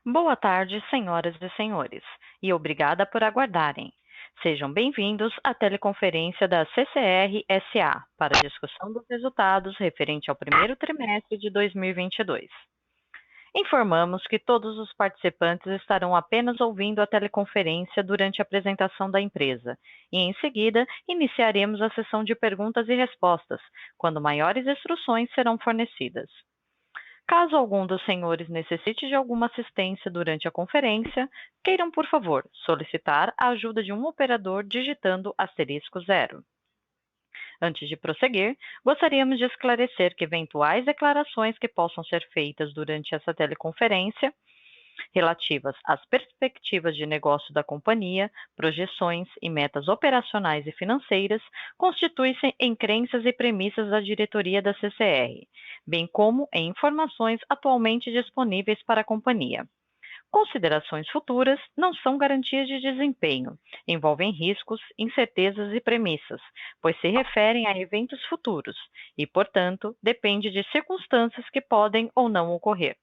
Boa tarde, senhoras e senhores, e obrigada por aguardarem. Sejam bem-vindos à teleconferência da CCR SA para a discussão dos resultados referente ao primeiro trimestre de 2022. Informamos que todos os participantes estarão apenas ouvindo a teleconferência durante a apresentação da empresa e, em seguida, iniciaremos a sessão de perguntas e respostas, quando maiores instruções serão fornecidas. Caso algum dos senhores necessite de alguma assistência durante a conferência, queiram, por favor, solicitar a ajuda de um operador digitando *0. Antes de prosseguir, gostaríamos de esclarecer que eventuais declarações que possam ser feitas durante essa teleconferência relativas às perspectivas de negócio da companhia, projeções e metas operacionais e financeiras, constituem-se em crenças e premissas da diretoria da CCR, bem como em informações atualmente disponíveis para a companhia. Considerações futuras não são garantias de desempenho, envolvem riscos, incertezas e premissas, pois se referem a eventos futuros e, portanto, depende de circunstâncias que podem ou não ocorrer.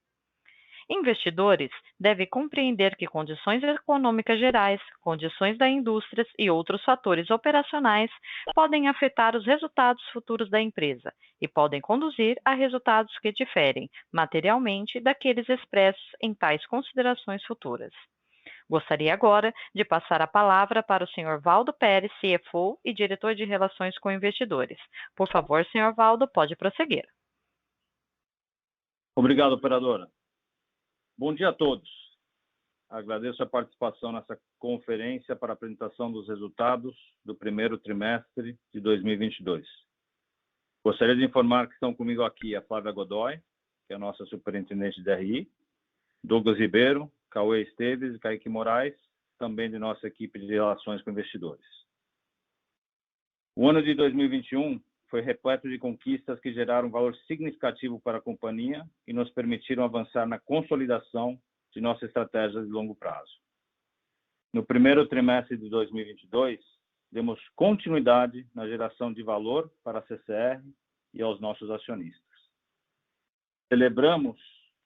Investidores devem compreender que condições econômicas gerais, condições da indústria e outros fatores operacionais podem afetar os resultados futuros da empresa e podem conduzir a resultados que diferem materialmente daqueles expressos em tais considerações futuras. Gostaria agora de passar a palavra para o Sr. Waldo Pérez, CFO e diretor de Relações com Investidores. Por favor, Sr. Waldo, pode prosseguir. Obrigado, operadora. Bom dia a todos. Agradeço a participação nessa conferência para a apresentação dos resultados do primeiro trimestre de 2022. Gostaria de informar que estão comigo aqui a Flávia Godoy, que é a nossa superintendente de RI, Douglas Ribeiro, Cauê Esteves e Kaique Moraes, também de nossa equipe de Relações com Investidores. O ano de 2021 foi repleto de conquistas que geraram valor significativo para a companhia e nos permitiram avançar na consolidação de nossa estratégia de longo prazo. No primeiro trimestre de 2022, demos continuidade na geração de valor para a CCR e aos nossos acionistas. Celebramos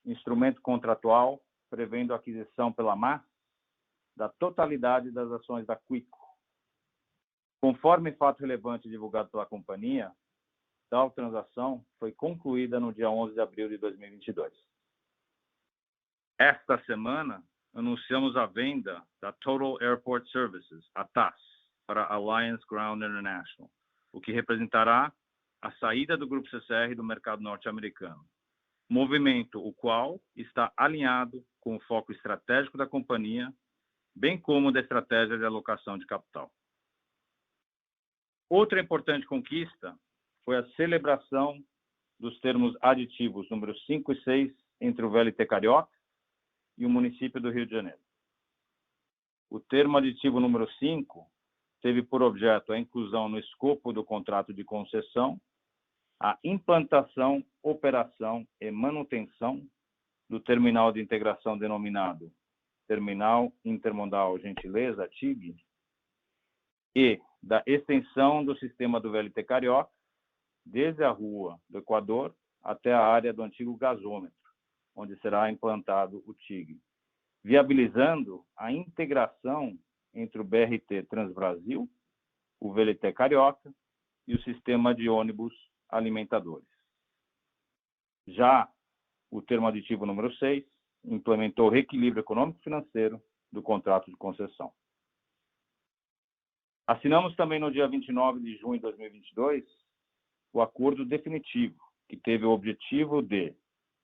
instrumento contratual prevendo a aquisição pela MAS da totalidade das ações da Quico. Conforme fato relevante divulgado pela companhia, tal transação foi concluída no dia 11 de abril de 2022. Esta semana, anunciamos a venda da Total Airport Services, a TAS, para Alliance Ground International, o que representará a saída do Grupo CCR do mercado norte-americano, movimento o qual está alinhado com o foco estratégico da companhia, bem como da estratégia de alocação de capital. Outra importante conquista foi a celebração dos termos aditivos número 5 e 6 entre o VLT Carioca e o município do Rio de Janeiro. O termo aditivo número 5 teve por objeto a inclusão no escopo do contrato de concessão a implantação, operação e manutenção do terminal de integração denominado Terminal Intermodal Gentileza, TIG, e da extensão do sistema do VLT Carioca, desde a Rua do Equador até a área do antigo gasômetro, onde será implantado o TIG, viabilizando a integração entre o BRT Transbrasil, o VLT Carioca e o sistema de ônibus alimentadores. Já o termo aditivo número 6 implementou o reequilíbrio econômico-financeiro do contrato de concessão. Assinamos também no dia 29 de junho de 2022 o acordo definitivo, que teve o objetivo de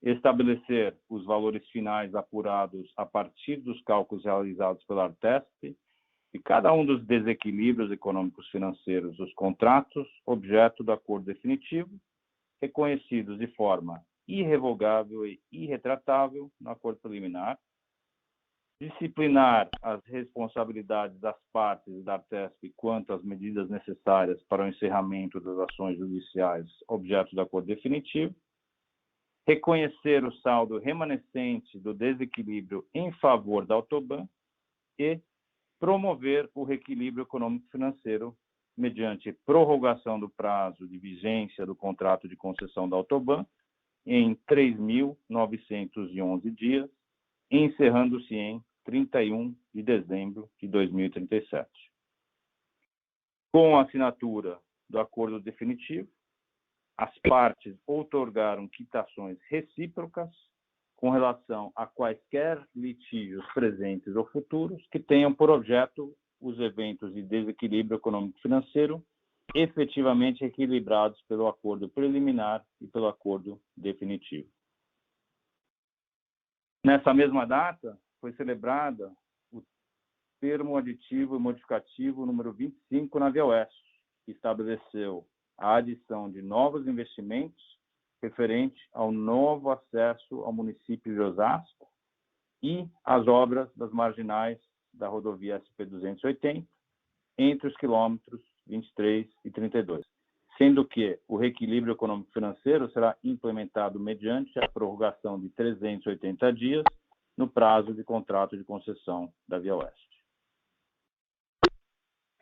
estabelecer os valores finais apurados a partir dos cálculos realizados pela Artesp e cada um dos desequilíbrios econômicos financeiros dos contratos, objeto do acordo definitivo, reconhecidos de forma irrevogável e irretratável no acordo preliminar, disciplinar as responsabilidades das partes da Artesp quanto às medidas necessárias para o encerramento das ações judiciais objeto do acordo definitivo, reconhecer o saldo remanescente do desequilíbrio em favor da Autoban e promover o reequilíbrio econômico-financeiro mediante prorrogação do prazo de vigência do contrato de concessão da Autoban em 3.911 dias, encerrando-se em 31 de dezembro de 2037. Com a assinatura do acordo definitivo, as partes outorgaram quitações recíprocas com relação a quaisquer litígios presentes ou futuros que tenham por objeto os eventos de desequilíbrio econômico-financeiro efetivamente equilibrados pelo acordo preliminar e pelo acordo definitivo. Nessa mesma data, foi celebrada o termo aditivo e modificativo número 25 na Via Oeste, que estabeleceu a adição de novos investimentos referente ao novo acesso ao município de Osasco e às obras das marginais da rodovia SP-280 entre os quilômetros 23 e 32, sendo que o reequilíbrio econômico-financeiro será implementado mediante a prorrogação de 380 dias no prazo de contrato de concessão da Via Oeste.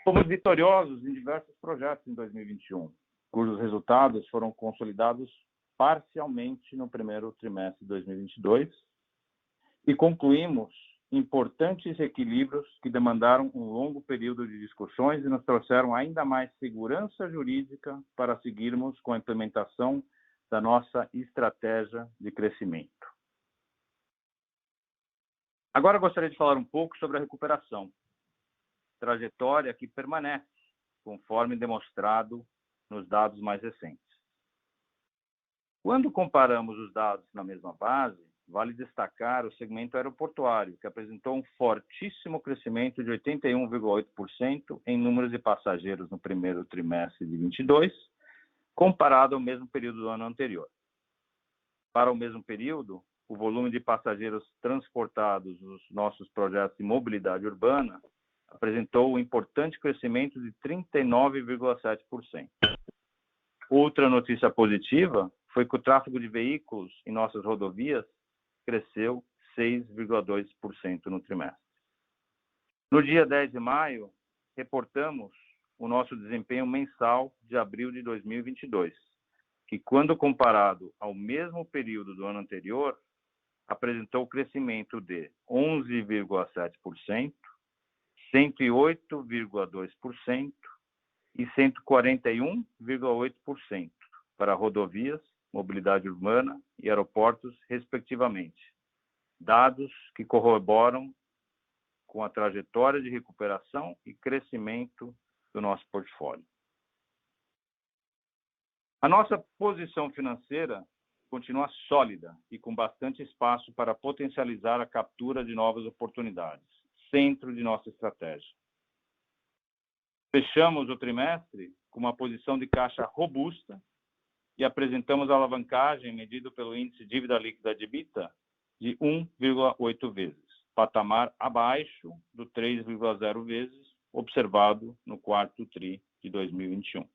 Fomos vitoriosos em diversos projetos em 2021, cujos resultados foram consolidados parcialmente no primeiro trimestre de 2022 e concluímos importantes equilíbrios que demandaram um longo período de discussões e nos trouxeram ainda mais segurança jurídica para seguirmos com a implementação da nossa estratégia de crescimento. Agora gostaria de falar um pouco sobre a recuperação, trajetória que permanece, conforme demonstrado nos dados mais recentes. Quando comparamos os dados na mesma base, vale destacar o segmento aeroportuário, que apresentou um fortíssimo crescimento de 81,8% em números de passageiros no primeiro trimestre de 2022, comparado ao mesmo período do ano anterior. Para o mesmo período, o volume de passageiros transportados nos nossos projetos de mobilidade urbana apresentou um importante crescimento de 39,7%. Outra notícia positiva foi que o tráfego de veículos em nossas rodovias cresceu 6,2% no trimestre. No dia 10 de maio, reportamos o nosso desempenho mensal de abril de 2022, que, quando comparado ao mesmo período do ano anterior, apresentou crescimento de 11,7%, 108,2% e 141,8% para rodovias, mobilidade urbana e aeroportos, respectivamente. Dados que corroboram com a trajetória de recuperação e crescimento do nosso portfólio. A nossa posição financeira continua sólida e com bastante espaço para potencializar a captura de novas oportunidades, centro de nossa estratégia. Fechamos o trimestre com uma posição de caixa robusta e apresentamos a alavancagem medida pelo índice dívida líquida de EBITDA de 1,8 vezes, patamar abaixo do 3,0 vezes observado no quarto TRI de 2021.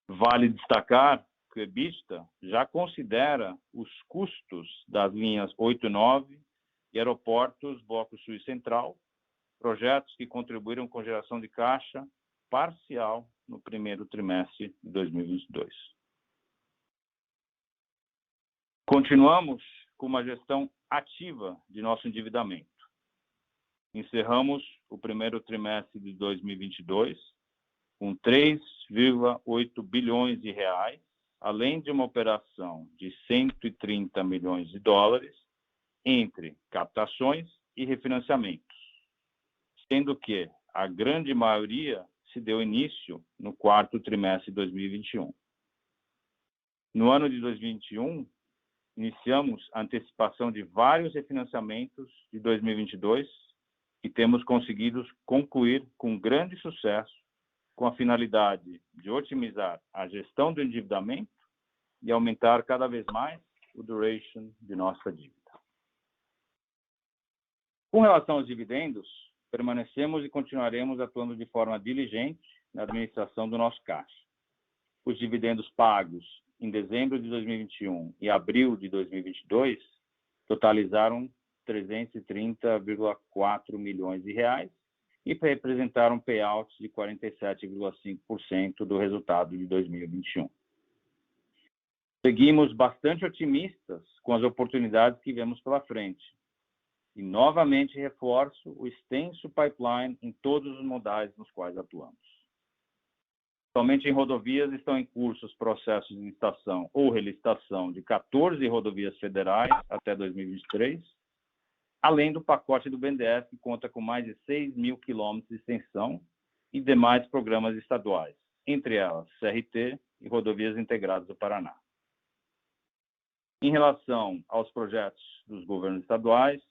Vale destacar que o EBITDA já considera os custos das linhas 8 e 9 e aeroportos Bloco Sul e Central, projetos que contribuíram com geração de caixa parcial no primeiro trimestre de 2022. Continuamos com uma gestão ativa de nosso endividamento. Encerramos o primeiro trimestre de 2022 com 3,8 bilhões de reais, além de uma operação de 130 milhões de dólares entre captações e refinanciamentos, sendo que a grande maioria se deu início no quarto trimestre de 2021. No ano de 2021, iniciamos a antecipação de vários refinanciamentos de 2022 e temos conseguido concluir com grande sucesso com a finalidade de otimizar a gestão do endividamento e aumentar cada vez mais o duration de nossa dívida. Com relação aos dividendos, permanecemos e continuaremos atuando de forma diligente na administração do nosso caixa. Os dividendos pagos em dezembro de 2021 e abril de 2022 totalizaram 330,4 milhões de reais e representaram payouts de 47,5% do resultado de 2021. Seguimos bastante otimistas com as oportunidades que vemos pela frente, E, novamente, reforço o extenso pipeline em todos os modais nos quais atuamos. Somente em rodovias estão em curso os processos de licitação ou relicitação de 14 rodovias federais até 2023, além do pacote do BNDES, que conta com mais de 6 mil quilômetros de extensão e demais programas estaduais, entre elas CRT e Rodovias Integradas do Paraná. Em relação aos projetos dos governos estaduais,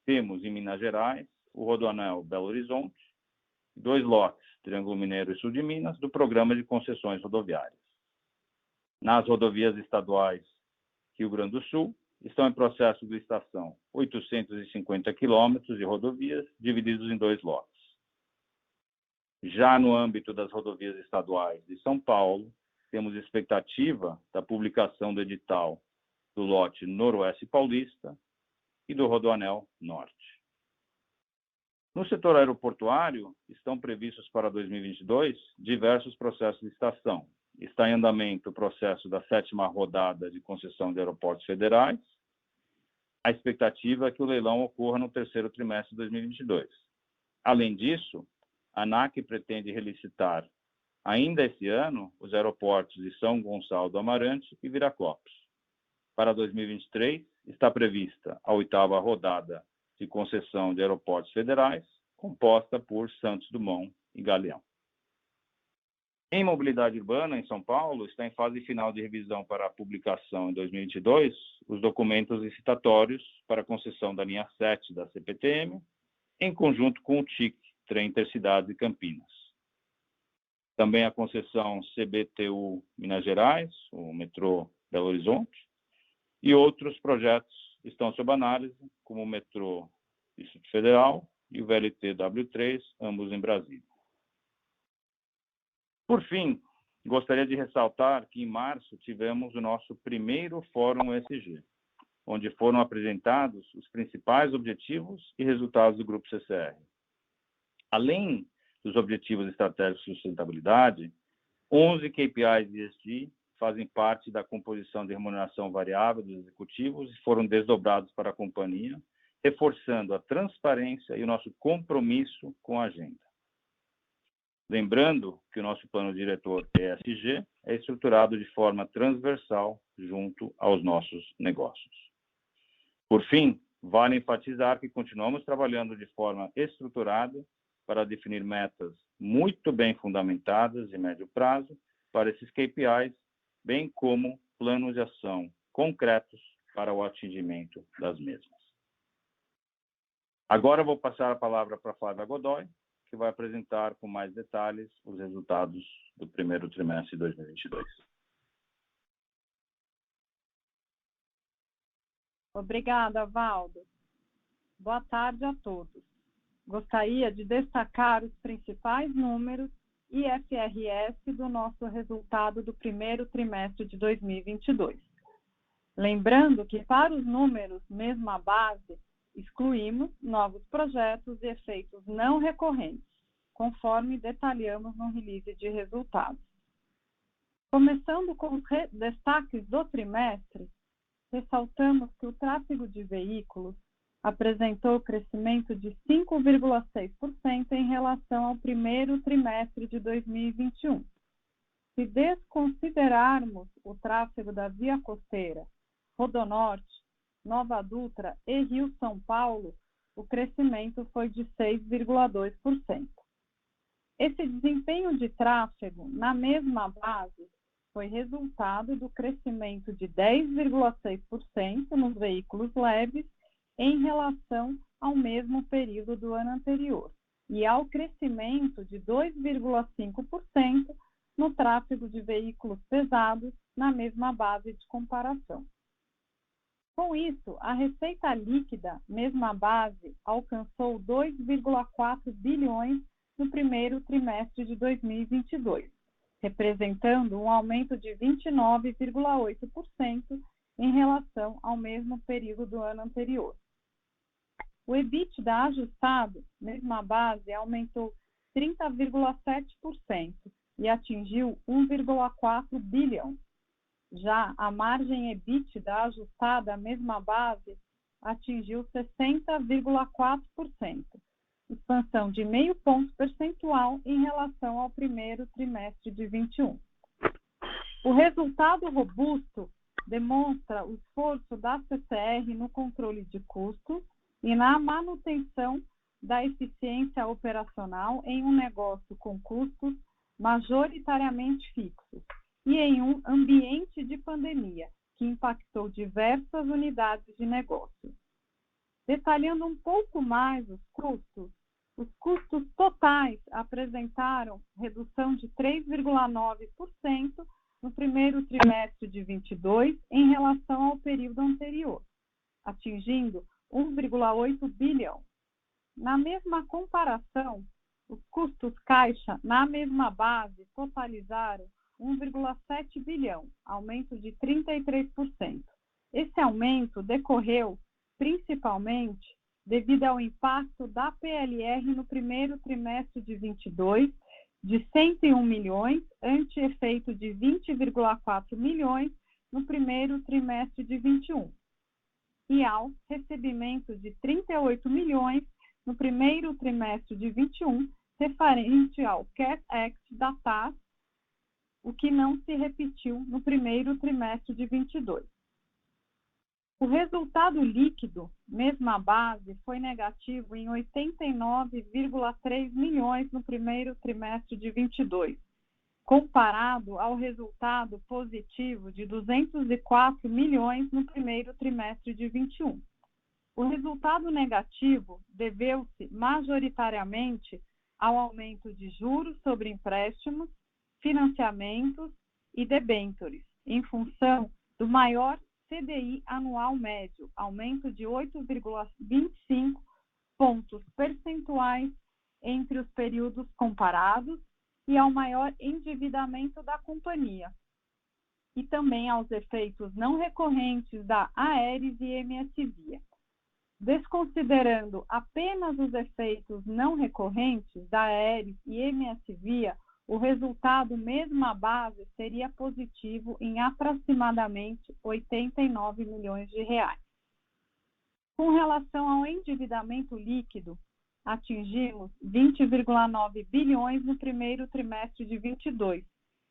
temos em Minas Gerais o Rodoanel Belo Horizonte, 2 lotes, Triângulo Mineiro e Sul de Minas, do Programa de Concessões Rodoviárias. Nas rodovias estaduais Rio Grande do Sul, estão em processo de licitação 850 quilômetros de rodovias, divididos em 2 lotes. Já no âmbito das rodovias estaduais de São Paulo, temos expectativa da publicação do edital do lote Noroeste Paulista e do Rodoanel Norte. No setor aeroportuário, estão previstos para 2022 diversos processos de licitação. Está em andamento o processo da 7ª rodada de concessão de aeroportos federais. A expectativa é que o leilão ocorra no 3º trimestre de 2022. Além disso, a ANAC pretende relicitar ainda esse ano os aeroportos de São Gonçalo do Amarante e Viracopos. Para 2023, está prevista a 8ª rodada de concessão de aeroportos federais, composta por Santos Dumont e Galeão. Em mobilidade urbana, em São Paulo, está em fase final de revisão para a publicação em 2022 os documentos licitatórios para a concessão da linha 7 da CPTM, em conjunto com o TIC, Trem Intercidades e Campinas. Também a concessão CBTU Minas Gerais, o metrô Belo Horizonte, e outros projetos estão sob análise, como o metrô Distrito Federal e o VLT W3, ambos em Brasília. Por fim, gostaria de ressaltar que em março tivemos o nosso primeiro Fórum ESG, onde foram apresentados os principais objetivos e resultados do Grupo CCR. Além dos objetivos estratégicos de sustentabilidade, 11 KPIs de ESG fazem parte da composição de remuneração variável dos executivos e foram desdobrados para a companhia, reforçando a transparência e o nosso compromisso com a agenda. Lembrando que o nosso plano diretor ESG é estruturado de forma transversal junto aos nossos negócios. Por fim, vale enfatizar que continuamos trabalhando de forma estruturada para definir metas muito bem fundamentadas de médio prazo para esses KPIs, bem como planos de ação concretos para o atingimento das mesmas. Agora vou passar a palavra para a Flávia Godoy, que vai apresentar com mais detalhes os resultados do primeiro trimestre de 2022. Obrigada, Valdo. Boa tarde a todos. Gostaria de destacar os principais números IFRS do nosso resultado do primeiro trimestre de 2022. Lembrando que para os números mesma base, excluímos novos projetos e efeitos não recorrentes, conforme detalhamos no release de resultados. Começando com os destaques do trimestre, ressaltamos que o tráfego de veículos apresentou crescimento de 5,6% em relação ao primeiro trimestre de 2021. Se desconsiderarmos o tráfego da Via Costeira, Rodonorte, Nova Dutra e Rio-São Paulo, o crescimento foi de 6,2%. Esse desempenho de tráfego na mesma base foi resultado do crescimento de 10,6% nos veículos leves em relação ao mesmo período do ano anterior e ao crescimento de 2,5% no tráfego de veículos pesados na mesma base de comparação. Com isso, a receita líquida, mesma base, alcançou 2,4 bilhões no primeiro trimestre de 2022, representando um aumento de 29,8% em relação ao mesmo período do ano anterior. O EBITDA ajustado, mesma base, aumentou 30,7% e atingiu 1,4 bilhão. Já a margem EBITDA ajustada, a mesma base, atingiu 60,4%, expansão de 0,5 ponto percentual em relação ao primeiro trimestre de 21. O resultado robusto demonstra o esforço da CCR no controle de custos e na manutenção da eficiência operacional em um negócio com custos majoritariamente fixos e em um ambiente de pandemia que impactou diversas unidades de negócio. Detalhando um pouco mais os custos totais apresentaram redução de 3,9% no primeiro trimestre de 22 em relação ao período anterior, atingindo 1,8 bilhão. Na mesma comparação, os custos caixa na mesma base totalizaram 1,7 bilhão, aumento de 33%. Esse aumento decorreu principalmente devido ao impacto da PLR no primeiro trimestre de 22, de 101 milhões, ante efeito de 20,4 milhões no primeiro trimestre de 21, e ao recebimento de 38 milhões no primeiro trimestre de 21, referente ao CARES Act da TAS, o que não se repetiu no primeiro trimestre de 22. O resultado líquido, mesma base, foi negativo em 89,3 milhões no primeiro trimestre de 22, comparado ao resultado positivo de 204 milhões no primeiro trimestre de 21. O resultado negativo deveu-se majoritariamente ao aumento de juros sobre empréstimos, financiamentos e debêntures, em função do maior CDI anual médio, aumento de 8,25 pontos percentuais entre os períodos comparados e ao maior endividamento da companhia, e também aos efeitos não recorrentes da Aeris e MS Via. Desconsiderando apenas os efeitos não recorrentes da Aeris e MS Via, o resultado mesma base seria positivo em aproximadamente 89 milhões de reais. Com relação ao endividamento líquido, atingimos 20,9 bilhões no primeiro trimestre de 22,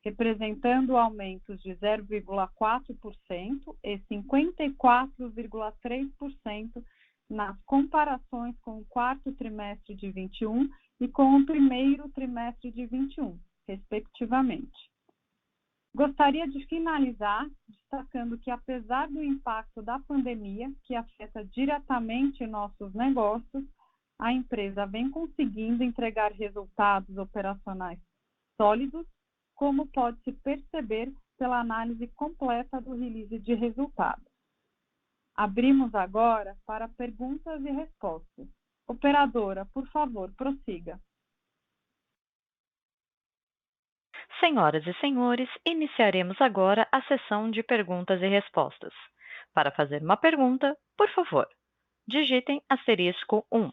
representando aumentos de 0,4% e 54,3% nas comparações com o quarto trimestre de 21 e com o primeiro trimestre de 21, respectivamente. Gostaria de finalizar destacando que, apesar do impacto da pandemia, que afeta diretamente nossos negócios, a empresa vem conseguindo entregar resultados operacionais sólidos, como pode-se perceber pela análise completa do release de resultados. Abrimos agora para perguntas e respostas. Operadora, por favor, prossiga. Senhoras e senhores, iniciaremos agora a sessão de perguntas e respostas. Para fazer uma pergunta, por favor, digitem *1.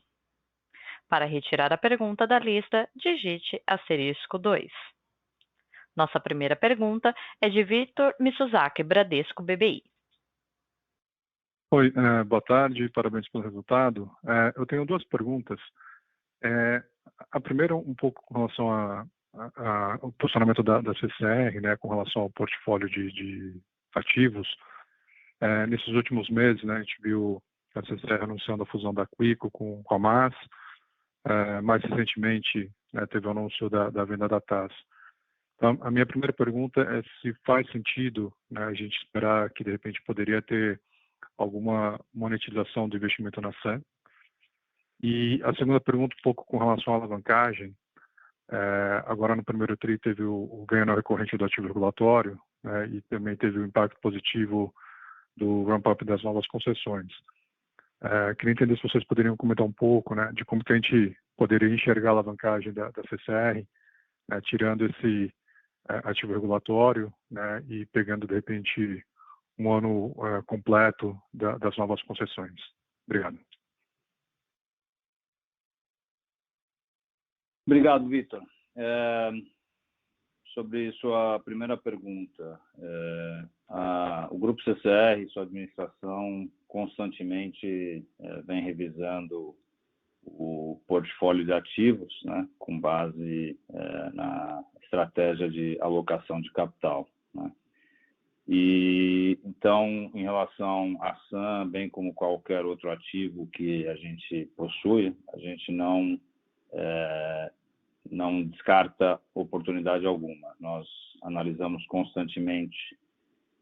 Para retirar a pergunta da lista, digite *2. Nossa primeira pergunta é de Victor Mizusaki, Bradesco BBI. Oi, boa tarde, parabéns pelo resultado. Eu tenho duas perguntas. A primeira, um pouco com relação ao posicionamento da CCR, né, com relação ao portfólio de ativos. Nesses últimos meses, né, a gente viu a CCR anunciando a fusão da Quico com a MAS. Mais recentemente, né, teve o anúncio da venda da TAS. Então, a minha primeira pergunta é se faz sentido, né, a gente esperar que, de repente, poderia ter alguma monetização do investimento na SEM. E a segunda pergunta, um pouco com relação à alavancagem. Agora, no primeiro TRI, teve o ganho não recorrente do ativo regulatório, né, e também teve o impacto positivo do ramp-up das novas concessões. Queria entender se vocês poderiam comentar um pouco, né, de como que a gente poderia enxergar a alavancagem da CCR, né, tirando esse ativo regulatório, né, e pegando, de repente, um ano completo das novas concessões. Obrigado. Obrigado, Vitor. sobre sua primeira pergunta, o Grupo CCR e sua administração constantemente vem revisando o portfólio de ativos, né, com base na estratégia de alocação de capital, né? E então, em relação à SAM, bem como qualquer outro ativo que a gente possui, a gente não descarta oportunidade alguma. Nós analisamos constantemente,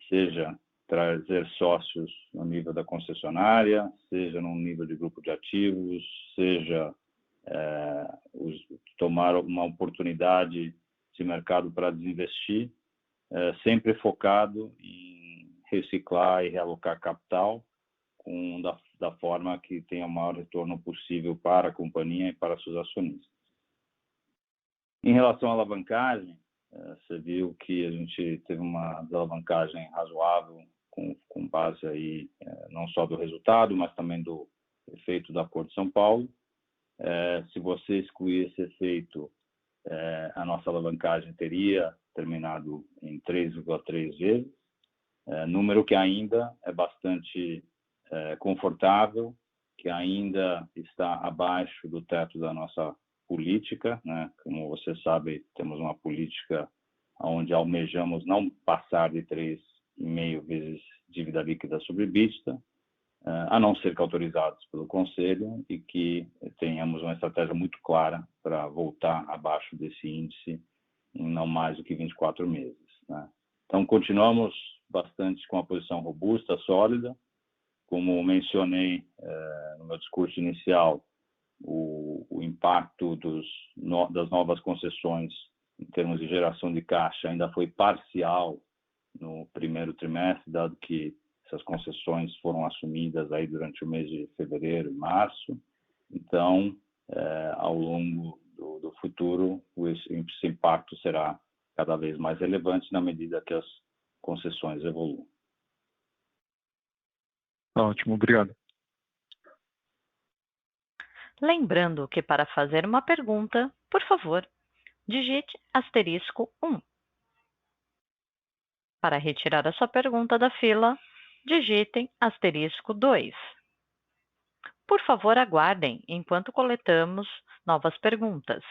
seja trazer sócios no nível da concessionária, seja no nível de grupo de ativos, seja tomar uma oportunidade de mercado para desinvestir, sempre focado em reciclar e realocar capital da forma que tenha o maior retorno possível para a companhia e para seus acionistas. Em relação à alavancagem, você viu que a gente teve uma desalavancagem razoável com base aí não só do resultado, mas também do efeito da Porto de São Paulo. Se você excluir esse efeito, a nossa alavancagem teria terminado em 3,3 vezes, número que ainda é bastante confortável, que ainda está abaixo do teto da nossa política, né? Como você sabe, temos uma política onde almejamos não passar de 3,5 vezes dívida líquida sobre EBITDA, a não ser que autorizados pelo Conselho, e que tenhamos uma estratégia muito clara para voltar abaixo desse índice em não mais do que 24 meses, né? Então, continuamos bastante com a posição robusta, sólida. Como mencionei no meu discurso inicial, o impacto das novas concessões em termos de geração de caixa ainda foi parcial no primeiro trimestre, dado que essas concessões foram assumidas aí durante o mês de fevereiro e março. Então, ao longo do futuro, esse impacto será cada vez mais relevante na medida que as concessões evoluam. Ótimo, obrigado. Lembrando que para fazer uma pergunta, por favor, digite *1. Para retirar a sua pergunta da fila, digitem *2. Por favor, aguardem enquanto coletamos novas perguntas.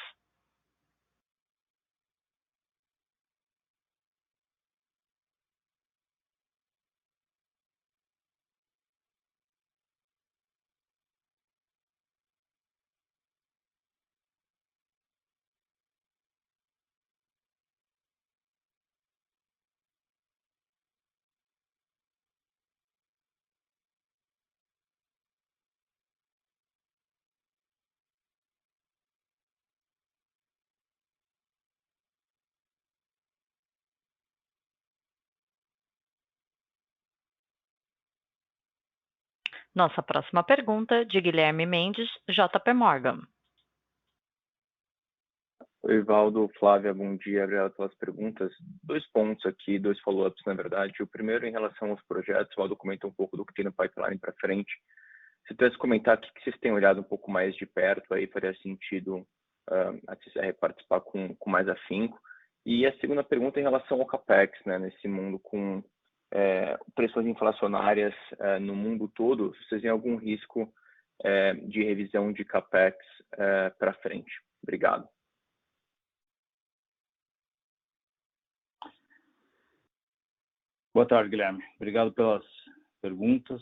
Nossa próxima pergunta de Guilherme Mendes, JP Morgan. Oi, Valdo, Flávia, bom dia, obrigado pelas perguntas. 2 pontos aqui, 2 follow-ups, na verdade. O primeiro, em relação aos projetos, o Valdo comentou um pouco do que tem no pipeline para frente. Se pudesse comentar o que vocês têm olhado um pouco mais de perto, aí faria sentido a CCR participar com mais afinco. E a segunda pergunta em relação ao CAPEX, né, nesse mundo com pressões inflacionárias no mundo todo, se vocês têm algum risco de revisão de CAPEX para frente. Obrigado. Boa tarde, Guilherme. Obrigado pelas perguntas.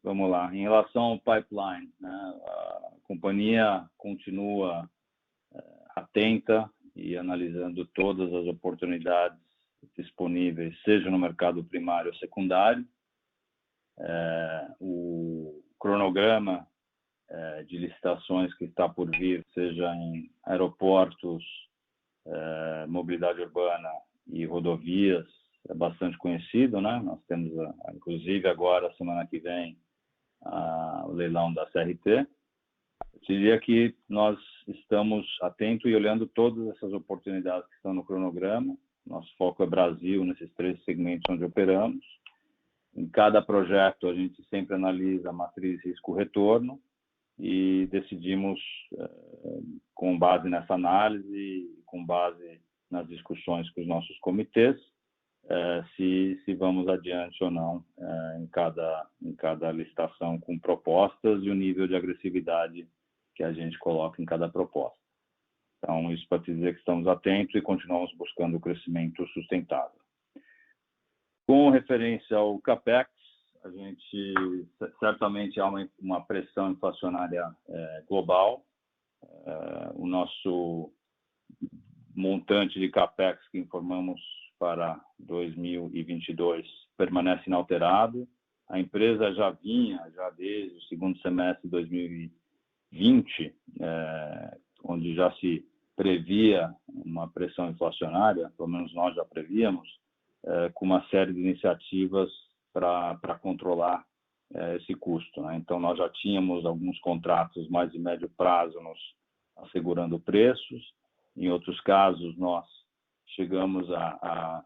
Vamos lá. Em relação ao pipeline, né, a companhia continua atenta e analisando todas as oportunidades disponíveis, seja no mercado primário ou secundário. O cronograma de licitações que está por vir, seja em aeroportos, mobilidade urbana e rodovias, é bastante conhecido, né? Nós temos, inclusive agora, semana que vem, o leilão da CRT. Eu diria que nós estamos atentos e olhando todas essas oportunidades que estão no cronograma. Nosso foco é Brasil, nesses 3 segmentos onde operamos. Em cada projeto, a gente sempre analisa a matriz risco-retorno e decidimos, com base nessa análise, com base nas discussões com os nossos comitês, se vamos adiante ou não em cada licitação com propostas e o nível de agressividade que a gente coloca em cada proposta. Então, isso para dizer que estamos atentos e continuamos buscando o crescimento sustentável. Com referência ao CAPEX, a gente certamente há uma pressão inflacionária global. O nosso montante de CAPEX que informamos para 2022 permanece inalterado. A empresa já desde o segundo semestre de 2020, onde já se previa uma pressão inflacionária, pelo menos nós já prevíamos, com uma série de iniciativas para controlar esse custo, né? Então, nós já tínhamos alguns contratos mais de médio prazo nos assegurando preços. Em outros casos, nós chegamos a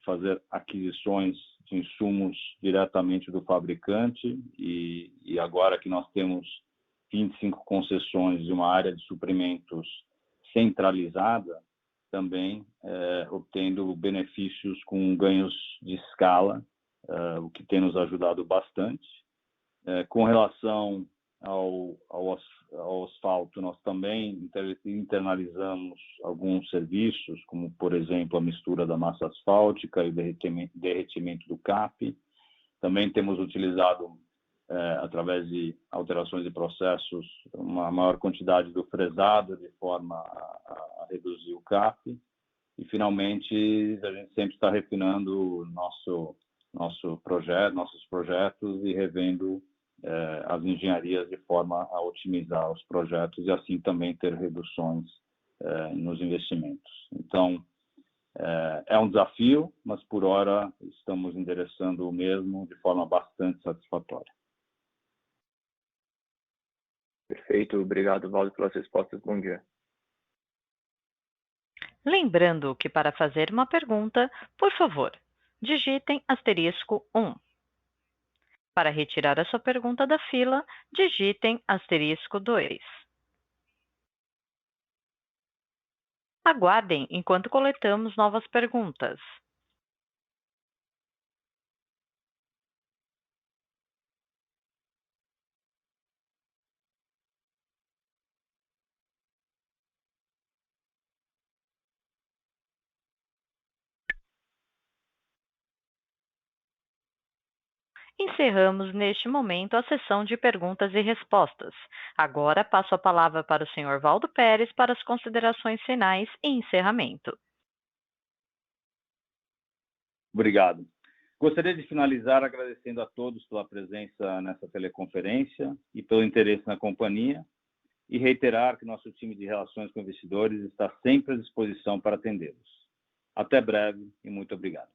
fazer aquisições de insumos diretamente do fabricante e agora que nós temos 25 concessões de uma área de suprimentos centralizada, também obtendo benefícios com ganhos de escala, o que tem nos ajudado bastante. Com relação ao asfalto, nós também internalizamos alguns serviços, como, por exemplo, a mistura da massa asfáltica e o derretimento do CAP. Também temos utilizado, através de alterações de processos, uma maior quantidade do fresado, de forma a reduzir o CAP. E, finalmente, a gente sempre está refinando nossos projetos e revendo as engenharias de forma a otimizar os projetos e assim também ter reduções nos investimentos. Então, é um desafio, mas por hora estamos endereçando o mesmo de forma bastante satisfatória. Perfeito, obrigado, Valdo, pelas respostas. Bom dia. Lembrando que para fazer uma pergunta, por favor, digitem *1. Para retirar a sua pergunta da fila, digitem *2. Aguardem enquanto coletamos novas perguntas. Encerramos neste momento a sessão de perguntas e respostas. Agora passo a palavra para o Sr. Valdo Pérez para as considerações finais e encerramento. Obrigado. Gostaria de finalizar agradecendo a todos pela presença nessa teleconferência e pelo interesse na companhia e reiterar que nosso time de relações com investidores está sempre à disposição para atendê-los. Até breve e muito obrigado.